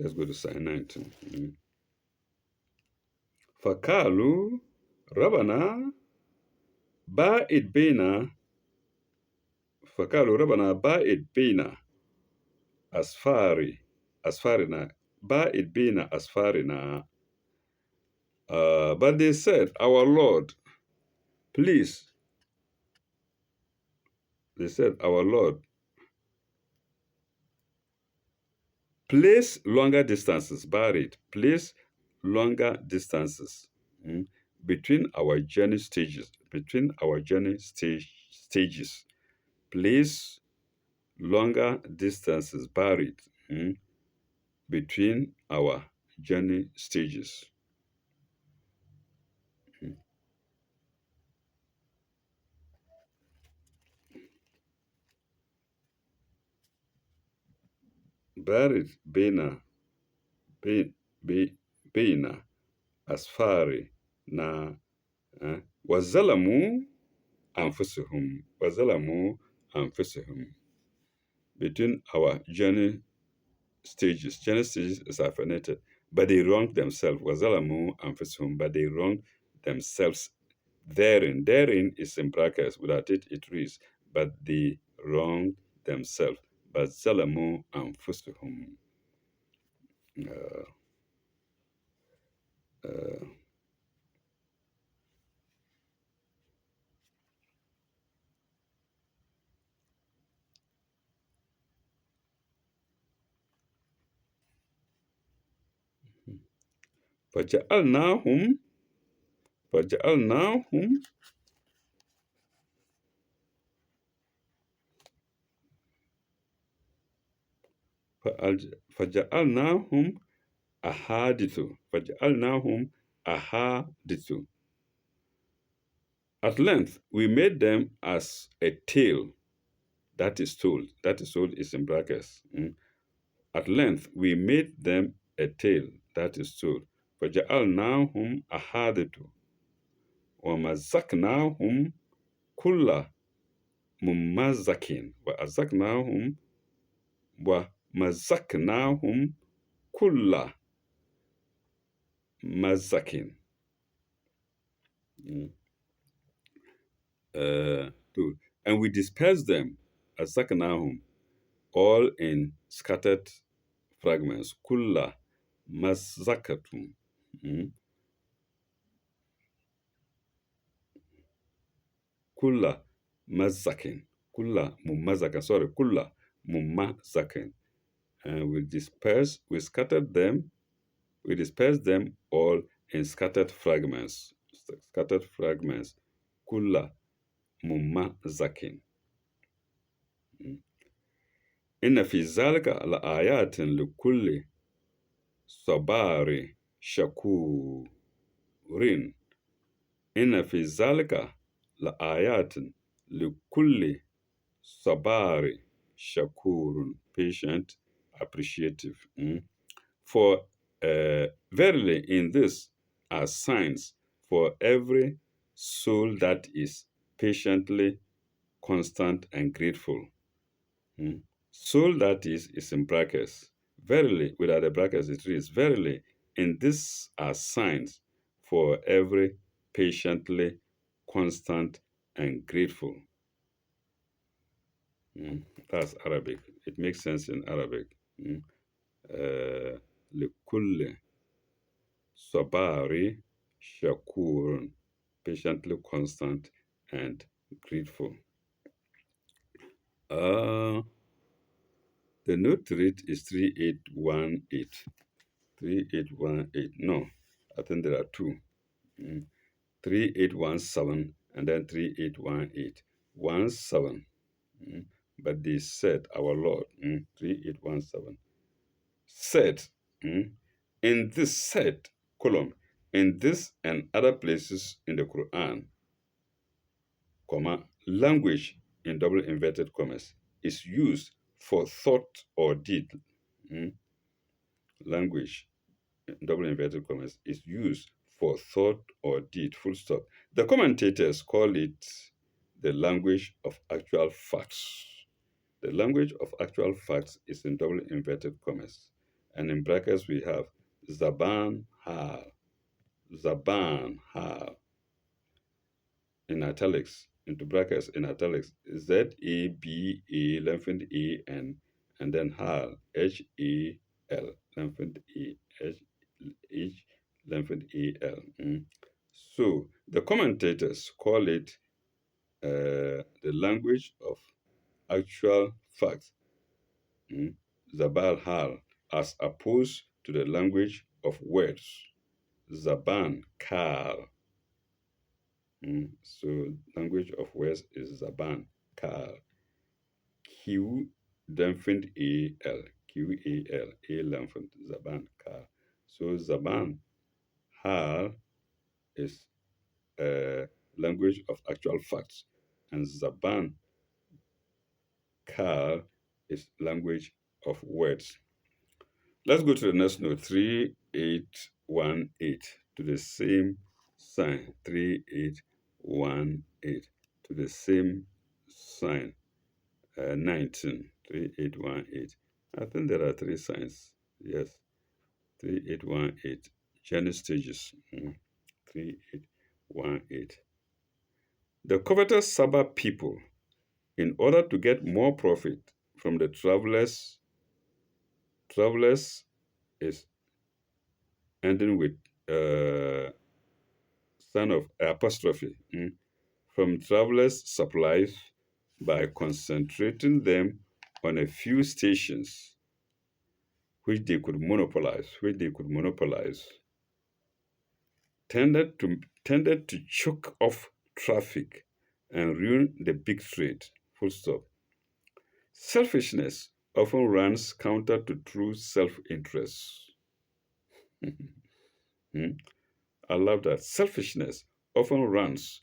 Let's go to sign 19. Fakalu Rabana Ba'id Baina Fakalu Rabana Ba'id Baina Asfarina Ba'id Baina Asfarina. But they said, Our Lord, please. They said, Our Lord, place longer distances. Place longer distances Between our journey stages, place longer distances buried between our journey stages. Mm. Buried be- be- بين أسفار na وظلموا أنفسهم between our journey stages is hyphenated, but they wronged themselves. وظلموا أنفسهم, but they wronged themselves therein is in brackets. Without it, it reads, but they wronged themselves. But ظلموا أنفسهم. Uh, uh, فجعلناهم فجعلناهم فجعلناهم أحادث. At length, we made them as a tale that is told. That is told is in brackets. At length, we made them a tale that is told. فجعلناهم أحادث ومزقناهم كل ممزق ومزقناهم كل مزق. Two. And we dispersed them, Asaknahum, all in scattered fragments. Kulla mazakatum. Kulla mazakin. Kulla mummazakin. Sorry, kulla mummazakin. And we dispersed them all in scattered fragments. Scattered fragments. Kulla mummazakin. إن في ذلك لآيات لكل صبار شكور. إن في ذلك لآيات لكل صبار شكور, patient, appreciative. For verily in this are signs for every soul that is patiently constant and grateful. Soul that is in brackets. Verily, without the brackets, it reads, verily, in this are signs for every patiently constant and grateful. That's Arabic. It makes sense in Arabic. لكل صباري شكور, patiently constant and grateful. The note rate is 3818. 3818. No, I think there are two. 3817 and then 3818. 17. But they said, our Lord, 3817, said, in this said, column, in this and other places in the Quran, language in double inverted commas is used for thought or deed. Language double inverted commas is used for thought or deed, full stop. The commentators call it the language of actual facts. The language of actual facts is in double inverted commas. And in brackets we have Zaban Hal. Zaban Hal. In italics, into brackets in italics, Z-A-B-A, lengthened A-N, and then Hal, H-A-L, lengthened A-H, lengthened A-L. So the commentators call it the language of actual facts, Zabal Hal, as opposed to the language of words, Zaban Kal. So language of words is Zaban. Kal. Q lengthened A L. Q A L. A lengthened Zaban. Kal. So Zaban Hal is language of actual facts, and Zaban Kal is language of words. Let's go to the next note, 3818, to the same sign, 3818, to the same sign, 19, 3818. I think there are three signs. Yes, 3818. Journey stages, 3818. The covetous Saba people, in order to get more profit from the travelers is ending with sign of apostrophe, from travelers' supplies by concentrating them on a few stations which they could monopolize, tended to choke off traffic and ruin the big trade. Full stop. Selfishness often runs counter to true self-interest. Hmm? I love that. Selfishness often runs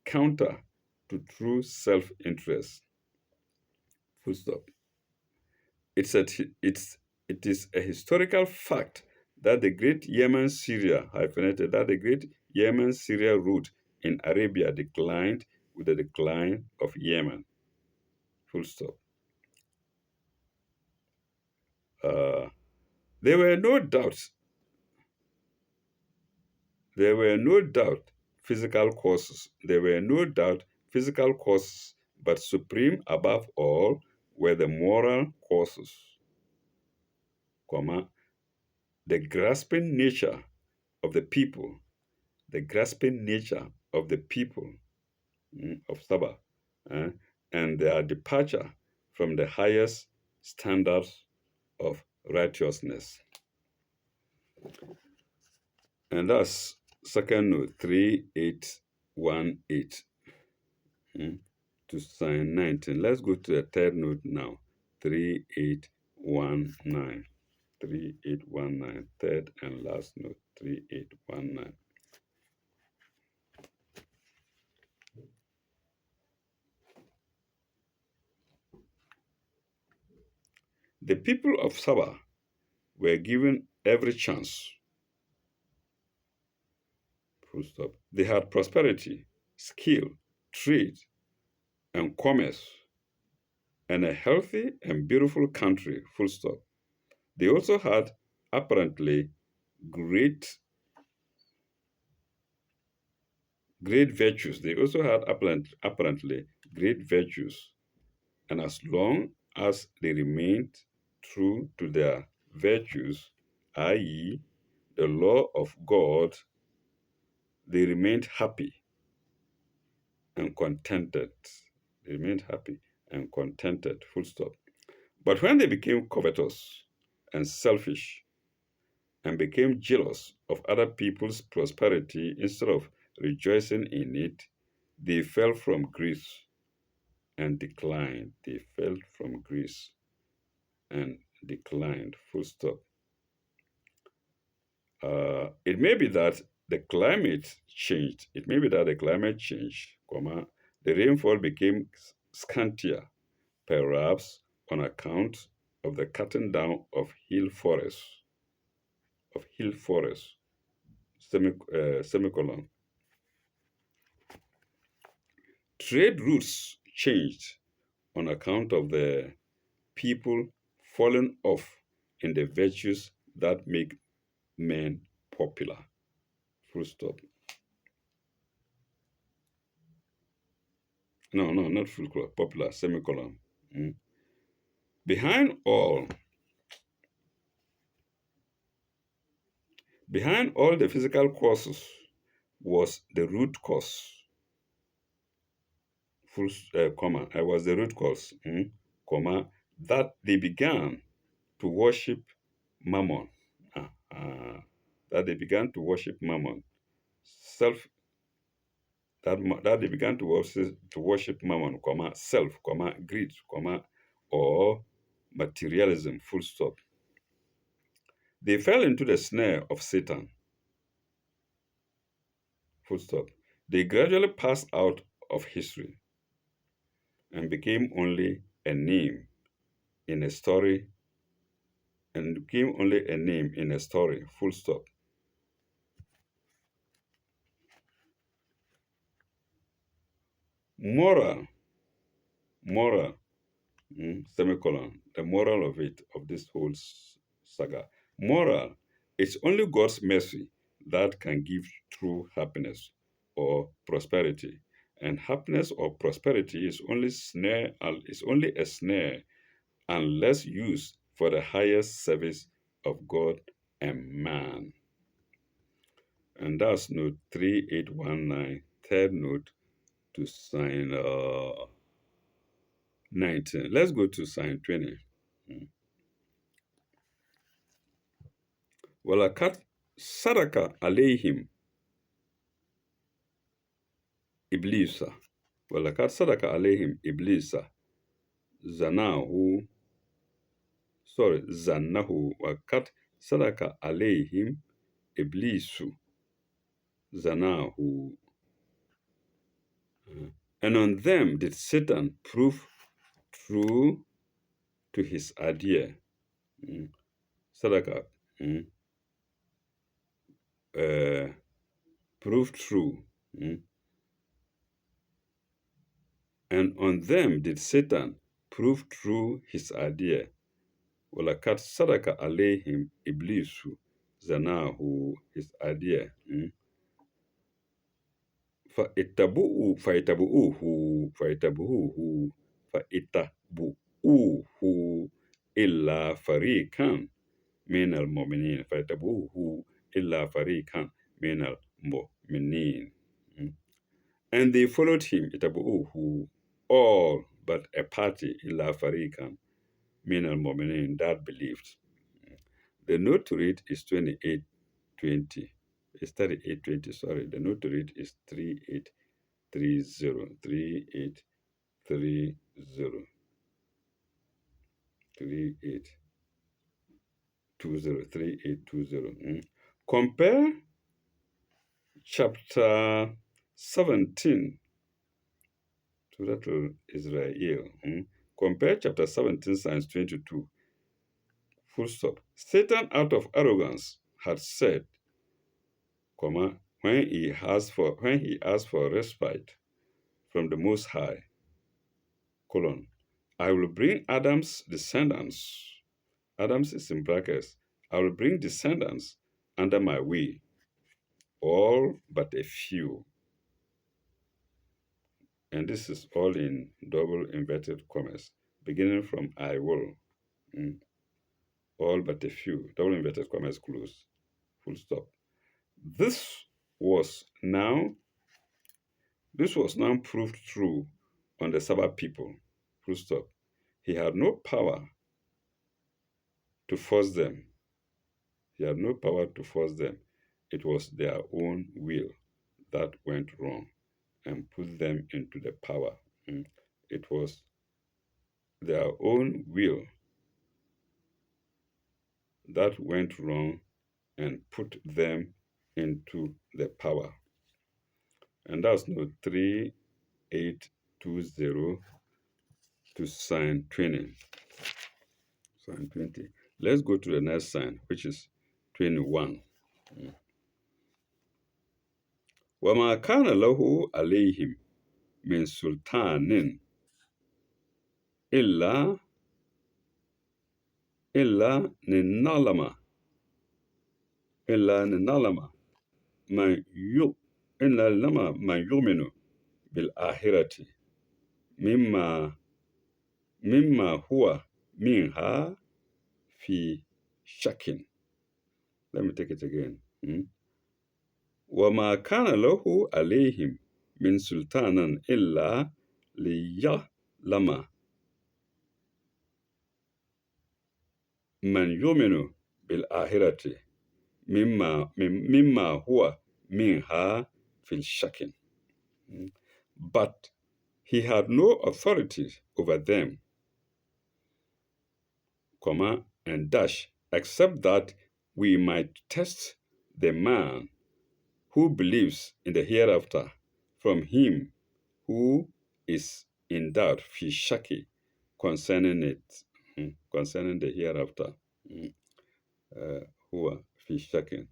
counter to true self-interest. Full stop. It's a, it's, it is a historical fact that the great Yemen Syria hyphenated that the great Yemen Syria route in Arabia declined with the decline of Yemen. Full stop. Uh, there were no doubts. There were no doubt physical causes. There were no doubt physical causes, but supreme above all were the moral causes, comma, the grasping nature of the people, the grasping nature of the people of Sabah, eh, and their departure from the highest standards of righteousness. And that's second note 3818 to sign 19. Let's go to the third note now, 3819. 3819, third and last note, 3819. The people of Sabah were given every chance. Full stop. They had prosperity, skill, trade, and commerce, and a healthy and beautiful country. Full stop. They also had apparently great great virtues. They also had apparently great virtues, and as long as they remained true to their virtues, i.e., the law of God, they remained happy and contented. They remained happy and contented, full stop. But when they became covetous and selfish and became jealous of other people's prosperity instead of rejoicing in it, they fell from grace and declined. They fell from grace and declined, full stop. It may be that the climate changed. It may be that the climate changed, comma, the rainfall became scantier, perhaps on account of the cutting down of hill forests, semicolon. Trade routes changed on account of the people falling off in the virtues that make men popular. Full stop. No, no, not full stop. Popular, semicolon. Mm. Behind all, behind all the physical causes was the root cause. Comma. I was the root cause, comma, that they began to worship Mammon. Ah, that they began to worship Mammon. Self, that they began to worship mammon, self, greed, or materialism, full stop. They fell into the snare of Satan, full stop. They gradually passed out of history and became only a name in a story, full stop. Moral, moral, semicolon, the moral of this whole saga. Moral, it's only God's mercy that can give true happiness or prosperity. And happiness or prosperity is only a snare unless used for the highest service of God and man. And that's note 3819, third note to sign 19. Let's go to sign 20. Walakat sadaka alayhim iblisa. Walakat sadaka alayhim iblisa. Zanahu. Zanahu. Wakat sadaka alayhim iblisu. Zanahu. And on them did Satan prove true to his idea. Sadaka. Proved true. And on them did Satan prove true his idea. Walakat sadaka alayhim iblisu zanahu, his idea. فَإِتَّبُؤُوهُ إِلَّا فَرِيقًا مِنَ الْمُؤْمِنِينَ فَيَتَّبِعُوهُ إِلَّا فَرِيقًا مِنَ الْمُؤْمِنِينَ. And they followed him, itabu'uhu, all but a party, illa fariqan, min al-mu'minin, that believed. The note to read is 2820. It's 3820, sorry. The note to read is 3830. 3830. 3820. Compare chapter 17 to that of Israel. Compare chapter 17, Psalms 22. Full stop. Satan, out of arrogance, had said, when he asked for respite from the Most High, I will bring Adam's descendants. Adam's is in brackets. I will bring descendants under my way, all but a few. And this is all in double inverted commas, beginning from I will. All but a few. Double inverted commas close. Full stop. This was now proved true on the Sabbath people. Full stop. He had no power to force them. It was their own will that went wrong and put them into the power. It was their own will that went wrong and put them into the power. And that's note 3820 to sign 20. Sign 20. Let's go to the next sign, which is 21. وَمَا كَانَ لَهُ عَلَيْهِمْ مِنْ سُلْطَانٍ إِلَّا لِنَعْلَمَ مَنْ يُؤْمِنُ بِالْآخِرَةِ مما هو منها في شك. Let me take it again. وما كان له عليهم من سلطان إلا ليعلم من يؤمن بالآخرة مما هو منها في الشك. Mm. But he had no authority over them, comma, and dash, except that we might test the man who believes in the hereafter from him who is in doubt, fi shaki, concerning it, concerning the hereafter. Mm. Huwa fi shakin.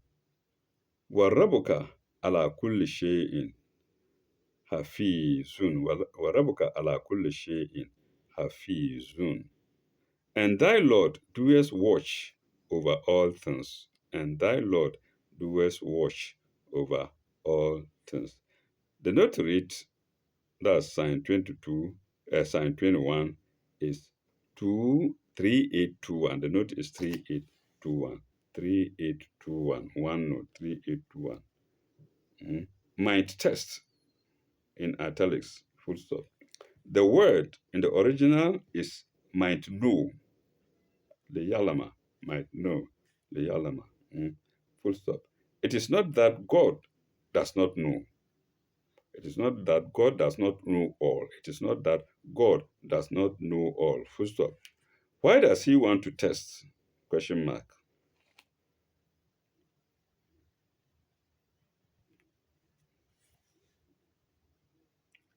Warabuka ala kulli shay'in hafizun. Warabuka ala kulli shay'in hafizun. And thy Lord doeth watch over all things. And thy Lord doeth watch over all things. The note read, that's sign 22, sign 21 is 23821. The note is 3821. 3821. One note, 3821. Might test in italics, full stop. The word in the original is might know, leyalama, might know, leyalama, full stop. It is not that God does not know. It is not that God does not know all. It is not that God does not know all. Full stop. Why does he want to test? Question mark.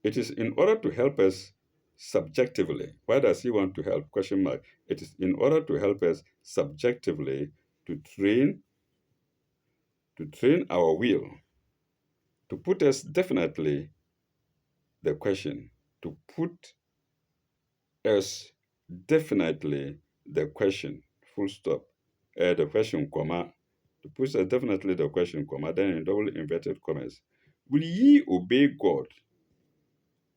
It is in order to help us subjectively. Why does he want to help? Question mark. It is in order to help us subjectively to train our will, to put us definitely the question, to put us definitely the question, full stop. The question, comma, to put us definitely the question, comma, then in double inverted commas. Will ye obey God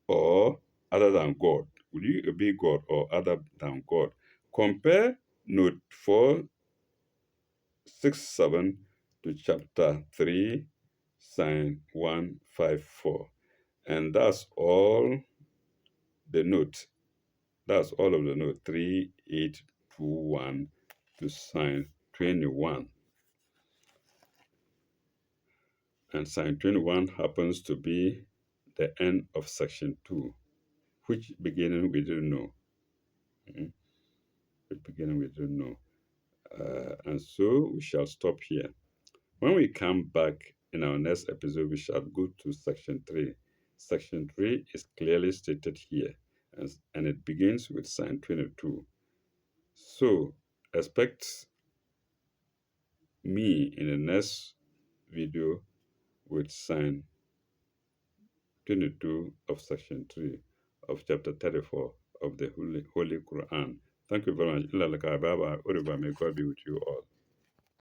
or other than God? Will you obey God or other than God? Compare note 467 to chapter 3, sign 154. And that's all the note. That's all of the note 3821 to sign 21. And sign 21 happens to be the end of section 2, which beginning we didn't know. Mhm. Which beginning we didn't know. And so we shall stop here. When we come back in our next episode, we shall go to section 3. Section 3 is clearly stated here, and it begins with sign 22. So expect me in the next video with sign 22 of section 3 of chapter 34 of the Holy Quran. Thank you very much. May God be with you all.